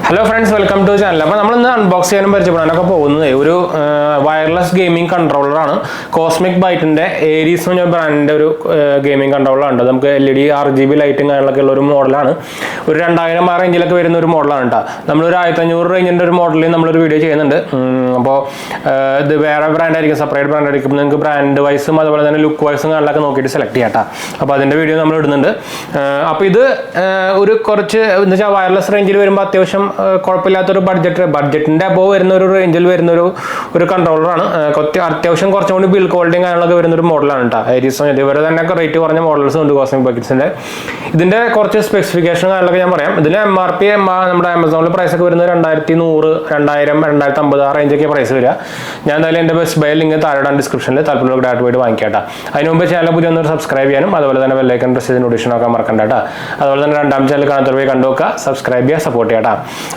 Hello friends, welcome to the channel. We will unbox a wireless gaming controller. Cosmic Byte ARES brand gaming controller. We have LED RGB lighting model. We have a range model. We have a range model in the video. The brand separate brand wise look wise select video. Wireless range corpulator budget and above angel controller attention build holding model ARES rate models on cosmic buckets in the specification MRP Amazon price range price best buy link description I know channel subscribe subscribe support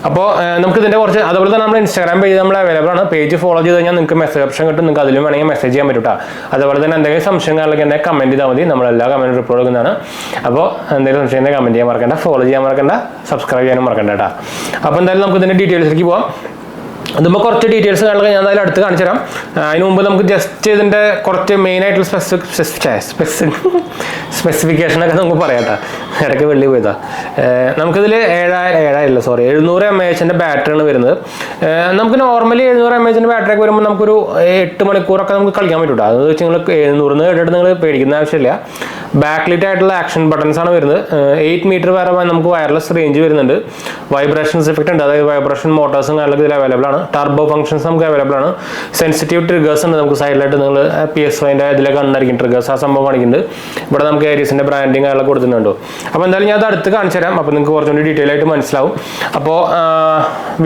അപ്പോൾ നമുക്ക് ഇതിന്റെ കുറച്ച് അതുപോലെ തന്നെ നമ്മുടെ Instagram page നമ്മൾ available ആണ് page follow ചെയ്ത് കഴിഞ്ഞാൽ നിങ്ങൾക്ക് മെസ്സേജ് ഓപ്ഷൻ കിട്ടും നിങ്ങൾക്ക് അതിലും വേണമെങ്കിൽ മെസ്സേജ് ചെയ്യാൻ പറ്റും അതുപോലെ തന്നെ എന്തെങ്കിലും സംശയങ്ങളൊക്കെ ഉണ്ടെങ്കിൽ കമന്റ് ചെയ്താൽ മതി നമ്മൾ എല്ലാ കമന്റ് റിപ്ലൈ കൊടുക്കുന്നതാണ് അപ്പോൾ എന്തെങ്കിലും സംശയം ഉണ്ടെങ്കിൽ കമന്റ് ചെയ്യാൻ മറക്കണ്ട ഫോളോ ചെയ്യാൻ മറക്കണ്ട സബ്സ്ക്രൈബ് ചെയ്യാനും മറക്കണ്ട അപ്പോൾ എന്തായാലും നമുക്ക് ഇതിന്റെ ഡീറ്റെയിൽസിലേക്ക് പോവാം അതുമ്പോൾ കുറച്ച് ഡീറ്റെയിൽസ് ഞാൻ എന്തായാലും അടുത്ത് കാണിച്ചു തരാം അതിന് മുമ്പ് നമുക്ക് ജസ്റ്റ് ഇതിന്റെ കുറച്ച് മെയിൻ ആയിട്ടുള്ള സ്പെസിഫിക്കേഷനൊക്കെ നമുക്ക് പറയാം ഇടയ്ക്ക് വെള്ളി പോയതാ നമുക്കിതിൽ 700 mAh ബാറ്ററിയാണ് വരുന്നത് നമുക്ക് നോർമലി 700 mAh ബാറ്ററി ഒക്കെ വരുമ്പോൾ നമുക്കൊരു 8 മണിക്കൂറൊക്കെ നമുക്ക് കളിക്കാൻ പറ്റും അത് വെച്ച് നിങ്ങൾ 700 കേട്ടിട്ട് നിങ്ങൾ പേടിക്കുന്ന ആവശ്യമില്ല ബാക്ക്ലിറ്റ് ആയിട്ടുള്ള ആക്ഷൻ ബട്ടൺസ് ആണ് വരുന്നത് 8 മീറ്റർ വരെ നമുക്ക് വയർലെസ് റേഞ്ച് വരുന്നുണ്ട് വൈബ്രേഷൻസ് എഫക്റ്റ് ഉണ്ട് അതായത് വൈബ്രേഷൻ മോട്ടോഴ്സും കാര്യങ്ങളൊക്കെ ഇതിൽ അവൈലബിൾ ആണ് ടർബോ ഫംഗ്ഷൻസ് നമുക്ക് അവൈലബിൾ ആണ് സെൻസിറ്റീവ് ട്രിഗേഴ്സ് ഉണ്ട് നമുക്ക് സൈഡിലായിട്ട് നിങ്ങൾ PS5 ഇതിലൊക്കെ കണ്ടായിരിക്കും ട്രിഗേഴ്സ് ആ സംഭവം കാണിക്കുന്നുണ്ട് ഇവിടെ നമുക്ക് ARESന്റെ ബ്രാൻഡിങ് കാര്യങ്ങളൊക്കെ കൊടുത്തിട്ടുണ്ടോ അപ്പോൾ എന്തായാലും ഞാൻ അത് അടുത്ത് കാണിച്ചു തരാം അപ്പോൾ നിങ്ങൾക്ക് കുറച്ചുകൂടി ഡീറ്റെയിൽ ആയിട്ട് മനസ്സിലാവും അപ്പോൾ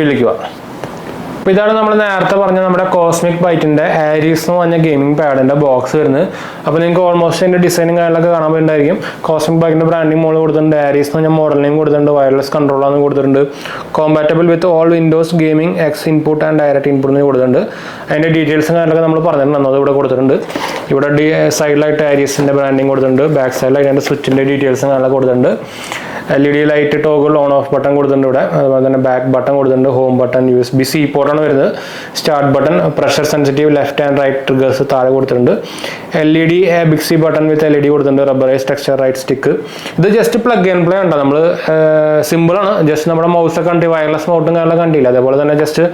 വിളിക്കുക അപ്പോൾ ഇതാണ് നമ്മൾ നേരത്തെ പറഞ്ഞ നമ്മുടെ കോസ്മിക് ബൈറ്റിന്റെ ARES എന്ന് പറഞ്ഞ ഗെയിമിംഗ് പാഡിന്റെ ബോക്സ് വരുന്നത് അപ്പോൾ നിങ്ങൾക്ക് ഓൾമോസ്റ്റ് അതിന്റെ ഡിസൈനും കാര്യങ്ങളൊക്കെ കാണാൻ പറ്റുന്നതായിരിക്കും കോസ്മിക് ബൈറ്റിന്റെ ബ്രാൻഡിങ് മോഡൽ കൊടുത്തിട്ടുണ്ട് ARES എന്ന് പറഞ്ഞ മോഡൽ നെയിം കൊടുത്തിട്ടുണ്ട് വയർലെസ് കൺട്രോളർ കൊടുത്തിട്ടുണ്ട് compatible with all Windows gaming X input and direct input കൊടുത്തിട്ടുണ്ട് അതിന്റെ ഡീറ്റെയിൽസും കാര്യങ്ങളൊക്കെ നമ്മൾ പറഞ്ഞിട്ടുണ്ട് അത് ഇവിടെ കൊടുത്തിട്ടുണ്ട് ഇവിടെ സൈഡിലായിട്ട് ARESന്റെ ബ്രാൻഡിങ് കൊടുത്തിട്ടുണ്ട് ബാക്ക് സൈഡിലായിട്ട് അതിന്റെ സ്വിച്ചിന്റെ ഡീറ്റെയിൽസും കാര്യങ്ങളൊക്കെ കൊടുത്തിട്ടുണ്ട് LED light toggle on off button കൊടുത്തിട്ടുണ്ട് ഇവിടെ അതുപോലെ തന്നെ ബാക്ക് ബട്ടൺ കൊടുത്തിട്ടുണ്ട് ഹോം ബട്ടൺ USB-C പോർട്ടാണ് വരുന്നത് start button pressure sensitive left and right triggers താഴെ കൊടുത്തിട്ടുണ്ട് LED 𝗵𝐶 ബട്ടൺ വിത്ത് LED കൊടുത്തിട്ടുണ്ട് റബ്ബറൈസ് ടെക്സ്ചർ റൈറ്റ് സ്റ്റിക്ക് ഇത് ജസ്റ്റ് പ്ലഗ് ആൻഡ് പ്ലേ ഉണ്ട് നമ്മൾ സിമ്പിൾ ആണ് ജസ്റ്റ് നമ്മുടെ മൗസ് ഒക്കെ കണ്ടി വയർലെസ് മൗട്ടും കാര്യങ്ങളൊക്കെ കണ്ടില്ല അതേപോലെ തന്നെ ജസ്റ്റ്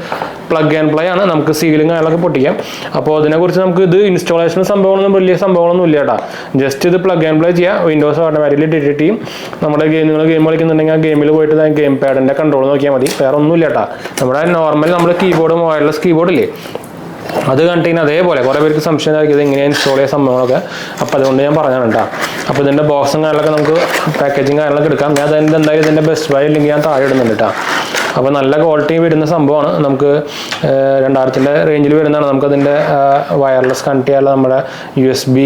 പ്ലഗ് ആൻഡ് പ്ലേ ആണ് നമുക്ക് സീലിംഗ് കാര്യങ്ങളൊക്കെ പൊട്ടിക്കാം അപ്പോൾ അതിനെക്കുറിച്ച് നമുക്ക് ഇത് ഇൻസ്റ്റാളേഷൻ സംഭവങ്ങളൊന്നും വലിയ സംഭവങ്ങളൊന്നും ഇല്ല കേട്ടോ ജസ്റ്റ് ഇത് പ്ലഗ് ആൻഡ് പ്ലേ ചെയ്യാം വിൻഡോസ് ഓട്ടോമാറ്റിക്കലി ഡിലീറ്റ് ചെയ്യും നമ്മുടെ ഗെയിം കളിക്കുന്നുണ്ടെങ്കിൽ ആ ഗെയിമിൽ പോയിട്ട് ഗെയിം പാഡിന്റെ കൺട്രോൾ നോക്കിയാൽ മതി വേറെ ഒന്നുമില്ല കേട്ടോ നമ്മുടെ നോർമൽ നമ്മുടെ കീബോർഡ് വയർലെസ് കീബോർഡ് ഇല്ലേ അത് കണ്ടിന് അതേപോലെ കുറേ പേർക്ക് സംശയം ആക്കിയത് എങ്ങനെയാണ് ഇൻസ്റ്റാൾ ചെയ്യുക സംഭവങ്ങളൊക്കെ അപ്പോൾ അതുകൊണ്ട് ഞാൻ പറഞ്ഞതാണ് കേട്ടോ അപ്പോൾ ഇതിൻ്റെ ബോക്സും കാര്യങ്ങളൊക്കെ നമുക്ക് പാക്കേജിങ് കാര്യങ്ങളൊക്കെ എടുക്കാം ഞാൻ അതിൻ്റെ എന്തായാലും ഇതിൻ്റെ ബെസ്റ്റ് ബൈ ലിങ്ക് ഞാൻ താഴെ ഇടുന്നുണ്ട് കേട്ടോ അപ്പോൾ നല്ല ക്വാളിറ്റി വരുന്ന സംഭവമാണ് നമുക്ക് 2000 റേഞ്ചിൽ വരുന്നതാണ് നമുക്കതിൻ്റെ വയർലെസ് കണക്ട് ചെയ്യാനുള്ള നമ്മുടെ USB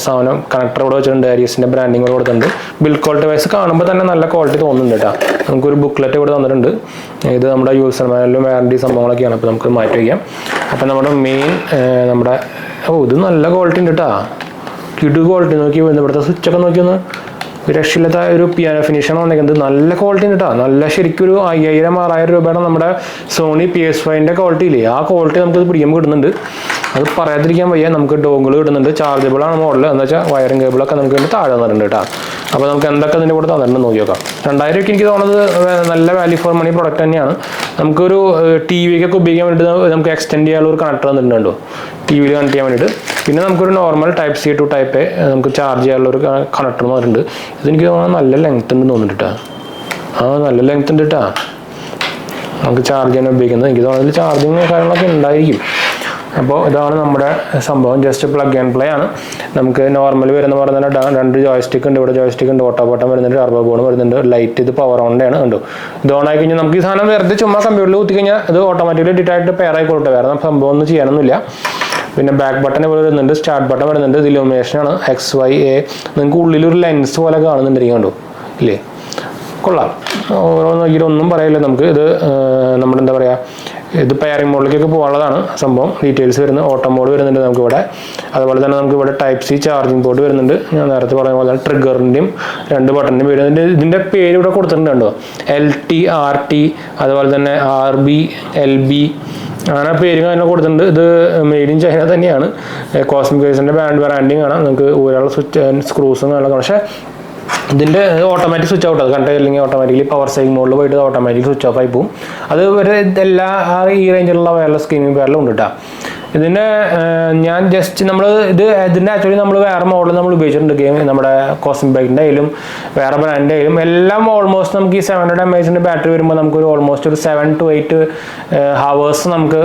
സാധനം കണക്ടർ ഇവിടെ വെച്ചിട്ടുണ്ട് ARESന്റെ ബ്രാൻഡിങ് കൂടെ കൊടുത്തിട്ടുണ്ട് ബിൽഡ് ക്വാളിറ്റി വൈസ് കാണുമ്പോൾ തന്നെ നല്ല ക്വാളിറ്റി തോന്നുന്നുണ്ട് കേട്ടോ നമുക്കൊരു ബുക്ക്ലെറ്റ് ഇവിടെ തന്നിട്ടുണ്ട് ഇത് നമ്മുടെ യൂസർ മാനുവലും വാറണ്ടി സംഭവങ്ങളൊക്കെയാണ് അപ്പോൾ നമുക്ക് മാറ്റി വയ്ക്കാം അപ്പോൾ നമ്മുടെ മെയിൻ നമ്മുടെ ഇത് നല്ല ക്വാളിറ്റി ഉണ്ട് കേട്ടോ കിഡ് ക്വാളിറ്റി നോക്കി ഇവിടുത്തെ സ്വിച്ചൊക്കെ നോക്കിയൊന്ന് രക്ഷയില്ലാത്ത ഒരു പിയാനോ ഫിനിഷാണ് വന്നിരിക്കുന്നത് നല്ല ക്വാളിറ്റി ഉണ്ട് കേട്ടോ നല്ല ശരിക്കും ഒരു 5000-6000 രൂപയുടെ നമ്മുടെ സോണി PS5ന്റെ ക്വാളിറ്റി ഇല്ലേ ആ ക്വാളിറ്റി നമുക്ക് പിടിക്കുമ്പോൾ കിട്ടുന്നുണ്ട് അത് പറയാതിരിക്കാൻ വയ്യ നമുക്ക് ഡോഗിൾ കിട്ടുന്നുണ്ട് ചാർജബിൾ ആണ് മോഡൽ എന്ന് വെച്ചാൽ വയറിംഗ് കേബിളൊക്കെ നമുക്ക് ഇതിൻ്റെ താഴെ തന്നിട്ടുണ്ട് കേട്ടോ അപ്പോൾ നമുക്ക് എന്തൊക്കെ ഇതിൻ്റെ കൂടെ തന്നിട്ടുണ്ട് നോക്കി നോക്കാം 2000 രൂപയ്ക്ക് എനിക്ക് തോന്നുന്നത് നല്ല വാല്യൂ ഫോർ മണി പ്രൊഡക്റ്റ് തന്നെയാണ് നമുക്കൊരു TV ഒക്കെ ഉപയോഗിക്കാൻ വേണ്ടിയിട്ട് നമുക്ക് എക്സ്റ്റെൻഡ് ചെയ്യാനുള്ള ഒരു കണക്ടർ തന്നിട്ടുണ്ടോ TV കണക്ട് ചെയ്യാൻ വേണ്ടിയിട്ട് പിന്നെ നമുക്കൊരു normal type C to type A നമുക്ക് ചാർജ് ചെയ്യാനുള്ള ഒരു കണക്ടർ വന്നിട്ടുണ്ട് ഇതെനിക്ക് തോന്നുന്നത് നല്ല ലെങ്ത് ഉണ്ടെന്ന് തോന്നുന്നുണ്ട് കേട്ടോ നല്ല ലെങ്ത് ഉണ്ട് കേട്ടോ നമുക്ക് ചാർജ് ചെയ്യാൻ ഉപയോഗിക്കുന്നത് എനിക്ക് തോന്നുന്നത് ചാർജിങ് കാര്യങ്ങളൊക്കെ ഉണ്ടായിരിക്കും അപ്പോൾ ഇതാണ് നമ്മുടെ സംഭവം ജസ്റ്റ് പ്ലഗ് ആൻഡ് പ്ലേ ആണ് നമുക്ക് നോർമൽ വരുന്ന പോലെ തന്നെ 2 ജോയ്സ്റ്റിക്ക് ഉണ്ട് ഇവിടെ ജോയ്സ്റ്റിക്ക് ഉണ്ട് ഓട്ടോ ബട്ടൺ വരുന്നുണ്ട് ടർബോ ബോൺ വരുന്നുണ്ട് ലൈറ്റ് ഇത് പവർ ഓണിലാണ് ഉണ്ടോ ഇത് ഓൺ ആയി കഴിഞ്ഞാൽ നമുക്ക് ഈ സാധനം വെറുതെ ചുമ്മാ കമ്പ്യൂട്ടറിൽ കുത്തി കഴിഞ്ഞാൽ ഇത് ഓട്ടോമാറ്റിക്കലി ഡിറ്റായിട്ട് പെയർ ആയിക്കോട്ടെ വേറെ സംഭവം ഒന്നും ചെയ്യാനൊന്നുമില്ല പിന്നെ ബാക്ക് ബട്ടൺ ഇവിടെ വരുന്നുണ്ട് സ്റ്റാർട്ട് ബട്ടൺ വരുന്നുണ്ട് ഇത് ഇലുമിനേഷൻ ആണ് XYA നിങ്ങൾക്ക് ഉള്ളിലൊരു ലെൻസ് പോലെ കാണുന്നുണ്ടെങ്കിൽ കണ്ടോ ഇല്ലേ കൊള്ളാം ഓരോ നോക്കിയിട്ട് ഒന്നും പറയില്ല നമുക്ക് ഇത് നമ്മുടെ എന്താ പറയുക ഇത് പെയറിംഗ് മോഡിലേക്കൊക്കെ പോകാനുള്ളതാണ് സംഭവം. ഡീറ്റെയിൽസ് വരുന്നത് ഓട്ടോ മോഡ് വരുന്നുണ്ട് നമുക്കിവിടെ. അതുപോലെ തന്നെ നമുക്കിവിടെ ടൈപ്പ് സി ചാർജിങ് പോർട്ട് വരുന്നുണ്ട്. ഞാൻ നേരത്തെ പറഞ്ഞ പോലെ തന്നെ ട്രിഗറിൻ്റെയും 2 ബട്ടണിൻ്റെയും വരുന്നുണ്ട്. ഇതിൻ്റെ പേര് ഇവിടെ കൊടുത്തിട്ടുണ്ട് കണ്ടോ, LT RT, അതുപോലെ തന്നെ RB LB അങ്ങനെ പേരും അതിനെ കൊടുത്തിട്ടുണ്ട്. ഇത് മെയ്ഡ് ഇൻ ചൈന തന്നെയാണ്. കോസ്മിക് ബ്രാൻഡിങ് ആണ്. നമുക്ക് ഒരാൾ സ്ക്രൂസും കാര്യങ്ങളൊക്കെ. പക്ഷേ ഇതിൻ്റെ ഓട്ടോമാറ്റിക് സ്വിച്ച് ഔട്ട്, അത് കണ്ടിട്ട് അല്ലെങ്കിൽ ഓട്ടോമാറ്റിക്കലി പവർ സേവിംഗ് മോഡിൽ പോയിട്ട് ഓട്ടോമാറ്റിക് സ്വിച്ച് ഓഫ് ആയി പോകും. അത് ഒരു എല്ലാ ഈ റേഞ്ചിലുള്ള വയർലെസ് ഗെയിമിംഗ് പെയറിലും ഉണ്ട് കേട്ടോ. ഇതിൻ്റെ ഞാൻ ജസ്റ്റ് ഇതിൻ്റെ ആക്ച്വലി നമ്മൾ വേറെ മോഡൽ നമ്മൾ ഉപയോഗിച്ചിട്ടുണ്ട്. ഗെയിം നമ്മുടെ കോസ്മിക് ബൈക്കിൻ്റെ ആയാലും വേറെ ബ്രാൻഡിൻ്റെ ആയാലും എല്ലാം ഓൾമോസ്റ്റ് നമുക്ക് ഈ 700 mAh ബാറ്ററി വരുമ്പോൾ നമുക്കൊരു ഓൾമോസ്റ്റ് ഒരു 7 to 8 hours നമുക്ക്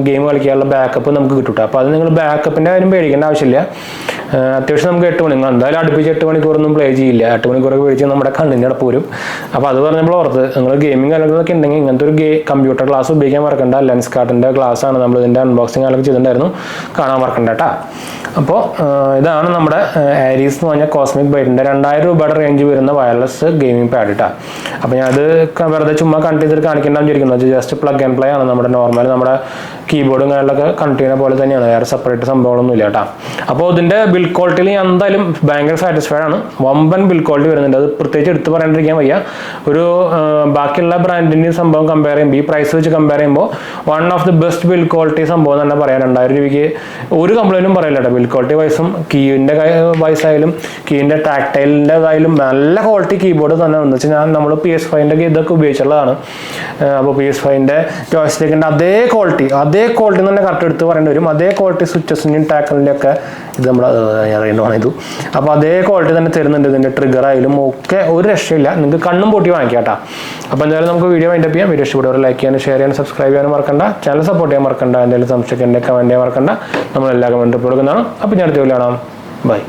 ഗെയിം കളിക്കാനുള്ള ബാക്കപ്പ് നമുക്ക് കിട്ടും. അപ്പോൾ അത് നിങ്ങൾ ബാക്കപ്പിൻ്റെ കാര്യം പേടിക്കേണ്ട ആവശ്യമില്ല. അത്യാവശ്യം നമുക്ക് 8 മണിക്കൂർ എന്തായാലും അടുപ്പിച്ച് 8 മണിക്കൂറൊന്നും പ്ലേ ചെയ്യില്ല. 8 മണിക്കൂറൊക്കെ മേടിച്ച് നമ്മുടെ കണ്ണിൻ്റെ അടപ്പ് വരും. അപ്പോൾ അത് പറഞ്ഞപ്പോൾ ഓർത്ത് നിങ്ങൾ ഗെയിമിംഗ് കാര്യങ്ങളൊക്കെ ഉണ്ടെങ്കിൽ ഇങ്ങനത്തെ ഒരു കമ്പ്യൂട്ടർ ഗ്ലാസ് ഉപയോഗിക്കാൻ മറക്കണ്ട. ലെൻസ് കാർട്ടിൻ്റെ ഗ്ലാസ് ആണ് നമ്മൾ ഇതിൻ്റെ അൺബോക്സിംഗ് കാര്യങ്ങളൊക്കെ ചെയ്തിട്ടുണ്ടായിരുന്നു, കാണാൻ മറക്കണ്ട കേട്ടോ. അപ്പോൾ ഇതാണ് നമ്മുടെ ആരീസ് എന്ന് പറഞ്ഞ കോസ്മിക് ബൈറ്റിൻ്റെ 2000 രൂപയുടെ റേഞ്ച് വരുന്ന വയർലെസ് ഗെയിമിംഗ് പാഡ് കേട്ടോ. അപ്പോൾ ഞാനത് വെറുതെ ചുമ്മാ കണക്ട് ചെയ്തിട്ട് കാണിക്കേണ്ടെന്ന് വിചാരിക്കുന്നത്. ജസ്റ്റ് പ്ലഗ് ആൻഡ് പ്ലേ ആണ്. നമ്മുടെ നോർമൽ നമ്മുടെ കീബോർഡും കാര്യങ്ങളൊക്കെ കണക്ട് ചെയ്യുന്ന പോലെ തന്നെയാണ്, വേറെ സെപ്പറേറ്റ് സംഭവങ്ങളൊന്നും ഇല്ല കേട്ടോ. അപ്പോൾ ഇതിൻ്റെ ബിൽ ക്വാളിറ്റിയിൽ ഞാൻ എന്തായാലും ഭയങ്കര സാറ്റിസ്ഫൈഡ് ആണ്. വമ്പൻ ബിൽ ക്വാളിറ്റി വരുന്നുണ്ട്. അത് പ്രത്യേകിച്ച് എടുത്ത് പറയാണ്ടിരിക്കാൻ വയ്യ. ഒരു ബാക്കിയുള്ള ബ്രാൻഡിൻ്റെ സംഭവം കമ്പയർ ചെയ്യുമ്പോൾ, ഈ പ്രൈസ് വെച്ച് കമ്പയർ ചെയ്യുമ്പോൾ one of the best build quality സംഭവം തന്നെ പറയാം. 2000 രൂപയ്ക്ക് ഒരു കംപ്ലൈൻറ്റും പറയില്ല കേട്ടോ. ബിൽ ക്വാളിറ്റി വൈസും കീവിൻ്റെ വൈസായാലും കീവിൻ്റെ ടാക്ടൈലിൻ്റെതായാലും നല്ല ക്വാളിറ്റി കീബോർഡ് തന്നെ. എന്ന് വെച്ചാൽ നമ്മൾ PS5 ഇതൊക്കെ ഉപയോഗിച്ചുള്ളതാണ്. അപ്പോൾ PS5 ജോയ്സ്റ്റിക്കിൻ്റെ അതേ ക്വാളിറ്റി തന്നെ കറക്റ്റ് എടുത്ത് പറയേണ്ടി വരും. അതേ ക്വാളിറ്റി സ്വിച്ചസിൻ്റെയും ടാക്കലിൻ്റെ ഒക്കെ ഇത് നമ്മൾ അറിയേണ്ടതാണ് ഇത്. അപ്പോൾ അതേ ക്വാളിറ്റി തന്നെ തരുന്നുണ്ട്. ഇതിൻ്റെ ട്രിഗർ ആയാലും ഒക്കെ ഒരു രക്ഷയില്ല. നിങ്ങൾക്ക് കണ്ണും പൊട്ടി വാങ്ങിക്കാം കേട്ടോ. അപ്പോൾ എന്തായാലും നമുക്ക് വീഡിയോ വൈൻഡപ്പ് ചെയ്യാം. വീഡിയോ ഇഷ്ടപ്പെടുക ലൈക്ക് ചെയ്യാനും ഷെയർ ചെയ്യാനും സബ്സ്ക്രൈബ് ചെയ്യാനും മറക്കണ്ട. ചാനൽ സപ്പോർട്ട് ചെയ്യാൻ മറക്കണ്ട. എന്തെങ്കിലും സംശയമൊക്കെ കമൻറ്റ് ചെയ്യാൻ മറക്കണ്ട. നമ്മളെല്ലാ കമൻറ്റും കൊടുക്കുന്നതാണ്. അപ്പോൾ ഞാൻ അടുത്ത വീഡിയോ കാണാം. ബൈ.